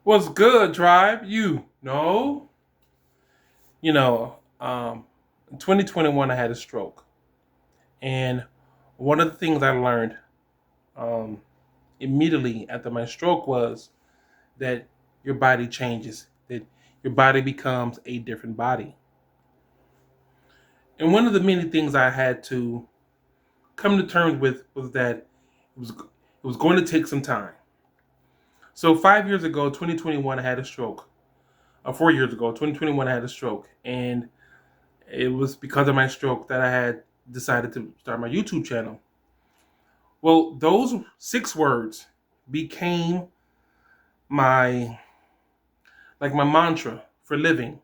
What's good, Tribe? You know, you know, in 2021, I had a stroke. And one of the things I learned um, immediately after my stroke was that your body changes, that your body becomes a different body. And one of the many things I had to come to terms with was that it was going to take some time. So 5 years ago, 2021, I had a stroke. 4 years ago, 2021, I had a stroke. And it was because of my stroke that I had decided to start my YouTube channel. Well, those 6 words became my my mantra for living.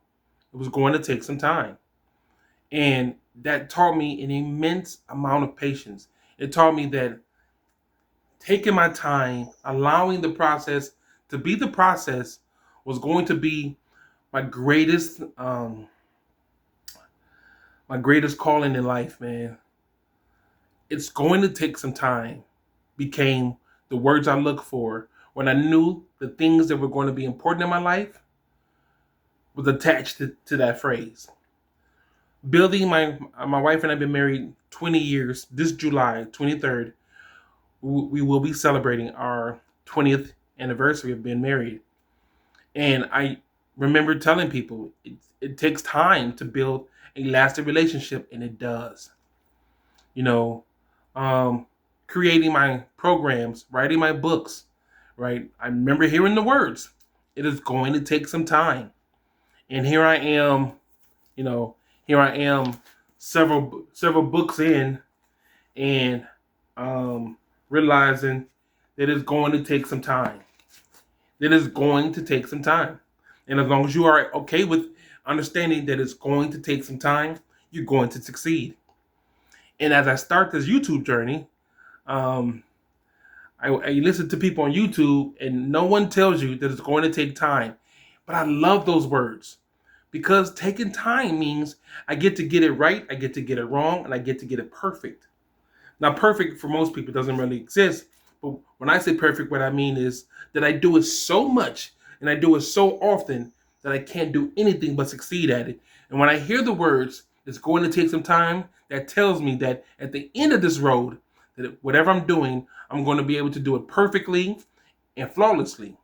It was going to take some time. And that taught me an immense amount of patience. It taught me that taking my time, allowing the process to be the process was going to be my greatest my greatest calling in life, man. It's going to take some time became the words I look for when I knew the things that were going to be important in my life was attached to that phrase. Building my wife and I have been married 20 years. This July 23rd, we will be celebrating our 20th anniversary of being married. And I remember telling people it takes time to build a lasting relationship, and it does. You know, um, creating my programs, writing my books, right? I remember hearing the words. It is going to take some time. And here I am, you know, here I am several books in and realizing that it's going to take some time. That it's going to take some time. And as long as you are okay with understanding that it's going to take some time, you're going to succeed. And as I start this YouTube journey, um, I listen to people on YouTube, and no one tells you that it's going to take time. But I love those words because taking time means I get to get it right, I get to get it wrong, and I get to get it perfect. Now, perfect for most people doesn't really exist. But when I say perfect, what I mean is that I do it so much and I do it so often that I can't do anything but succeed at it. And when I hear the words, it's going to take some time, that tells me that at the end of this road, that whatever I'm doing, I'm going to be able to do it perfectly and flawlessly.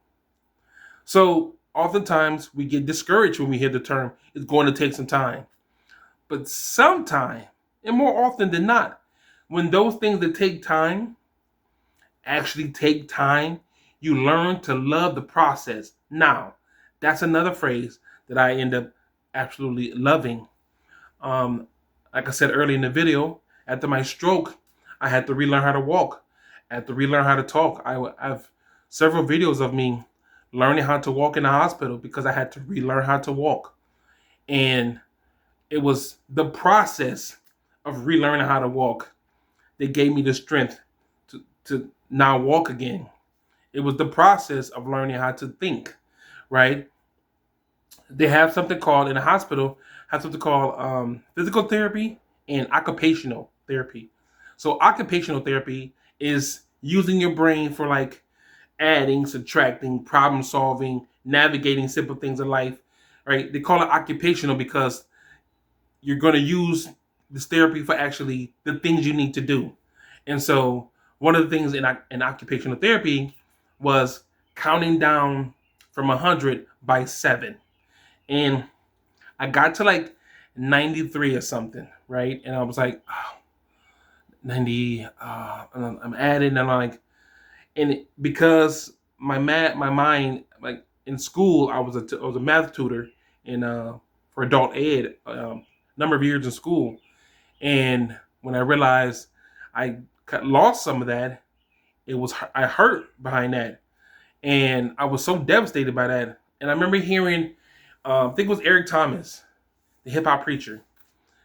So oftentimes we get discouraged when we hear the term, it's going to take some time. But sometime, and more often than not, when those things that take time actually take time, you learn to love the process. Now, that's another phrase that I end up absolutely loving. Um, like I said earlier in the video, after my stroke, I had to relearn how to walk. I had to relearn how to talk. I have several videos of me learning how to walk in the hospital because I had to relearn how to walk. And it was the process of relearning how to walk that gave me the strength to now walk again. It was the process of learning how to think, right? They have something called in the hospital, have something called physical therapy and occupational therapy. So occupational therapy is using your brain for like adding, subtracting, problem solving, navigating simple things in life, right? They call it occupational because you're going to use this therapy for actually the things you need to do. And so one of the things in occupational therapy was counting down from 100 by 7. And I got to like 93 or something, right? And I was like, oh, 90, and I'm adding, and I'm like, because my mind, like in school, I was a math tutor in for adult ed, number of years in school. And when I realized I lost some of that, I hurt behind that, and I was so devastated by that. And I remember hearing, I think it was Eric Thomas, the hip hop preacher,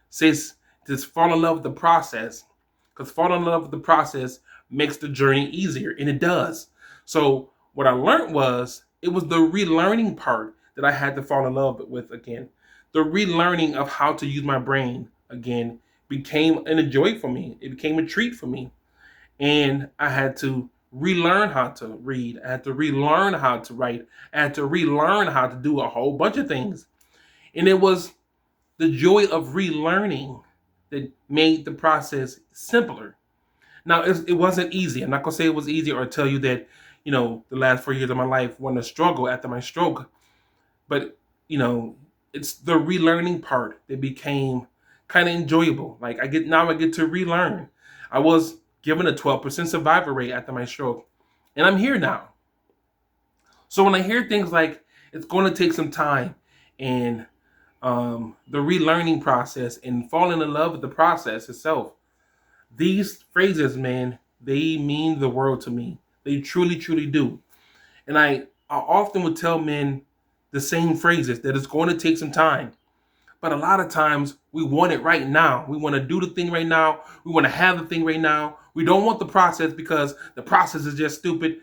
says just fall in love with the process, because falling in love with the process makes the journey easier, and it does. So what I learned was it was the relearning part that I had to fall in love with again. The relearning of how to use my brain again became a joy for me. It became a treat for me, and I had to relearn how to read. I had to relearn how to write. I had to relearn how to do a whole bunch of things. And it was the joy of relearning that made the process simpler. Now, it wasn't easy. I'm not going to say it was easy or tell you that, the last 4 years of my life wasn't a struggle after my stroke. But, it's the relearning part that became kind of enjoyable. Like I get to relearn. I was given a 12% survival rate after my stroke, and I'm here now. So when I hear things like it's going to take some time and the relearning process and falling in love with the process itself, these phrases, man, they mean the world to me. They truly, truly do. And I often would tell men the same phrases, that it's going to take some time. But a lot of times we want it right now. We want to do the thing right now. We want to have the thing right now. We don't want the process because the process is just stupid.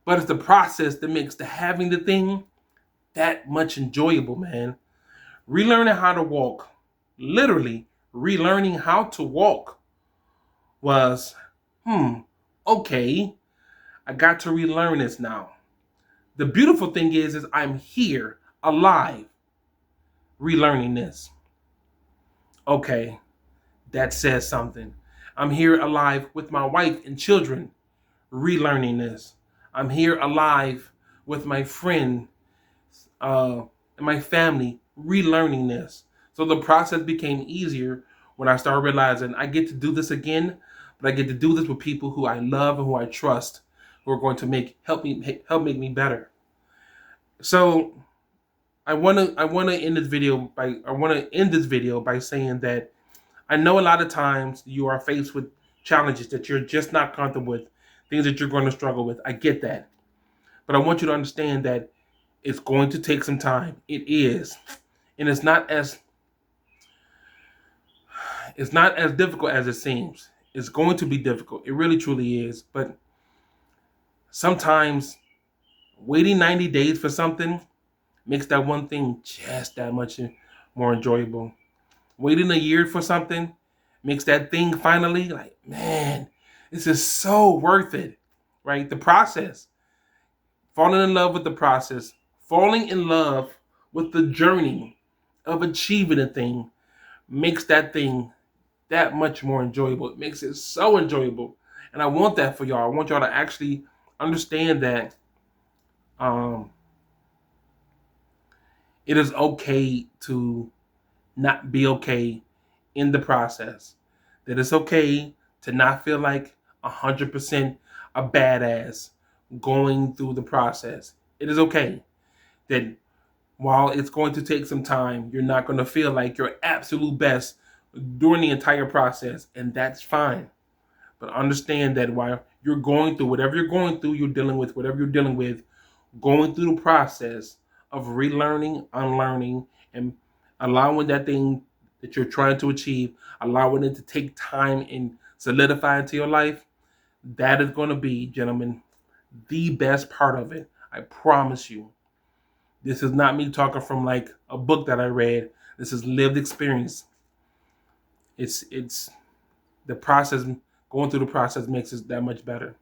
But it's the process that makes the having the thing that much enjoyable, man. Relearning how to walk, literally relearning how to walk was, okay, I got to relearn this now. The beautiful thing is I'm here, alive, relearning this. Okay, that says something. I'm here alive with my wife and children, relearning this. I'm here alive with my friend and my family, relearning this. So the process became easier when I started realizing I get to do this again, but I get to do this with people who I love and who I trust, who are going to help make me better. So I want to end this video by saying that I know a lot of times you are faced with challenges that you're just not comfortable with, things that you're going to struggle with. I get that. But I want you to understand that it's going to take some time. It is. And it's not as difficult as it seems. It's going to be difficult. It really truly is. But sometimes waiting 90 days for something makes that one thing just that much more enjoyable. Waiting a year for something makes that thing finally like, man, this is so worth it, right? The process, falling in love with the process, falling in love with the journey of achieving a thing makes that thing that much more enjoyable. It makes it so enjoyable. And I want that for y'all. I want y'all to actually understand that it is okay to not be okay in the process. That it's okay to not feel like 100% a badass going through the process. It is okay that while it's going to take some time, you're not going to feel like your absolute best during the entire process, and that's fine. But understand that while you're going through whatever you're going through, you're dealing with whatever you're dealing with, going through the process of relearning, unlearning, and allowing that thing that you're trying to achieve, allowing it to take time and solidify into your life, that is going to be, gentlemen, the best part of it. I promise you. This is not me talking from like a book that I read. This is lived experience. It's the process, going through the process makes it that much better.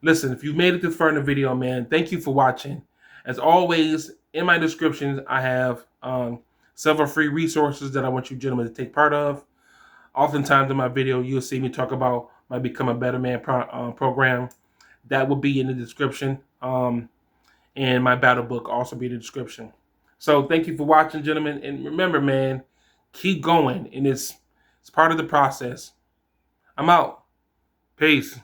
Listen, if you've made it this far in the video, man, thank you for watching. As always, in my description, I have several free resources that I want you gentlemen to take part of. Oftentimes in my video, you'll see me talk about my Become a Better Man program. That will be in the description. And my battle book also be in the description. So thank you for watching, gentlemen. And remember, man, keep going. And it's part of the process. I'm out. Peace.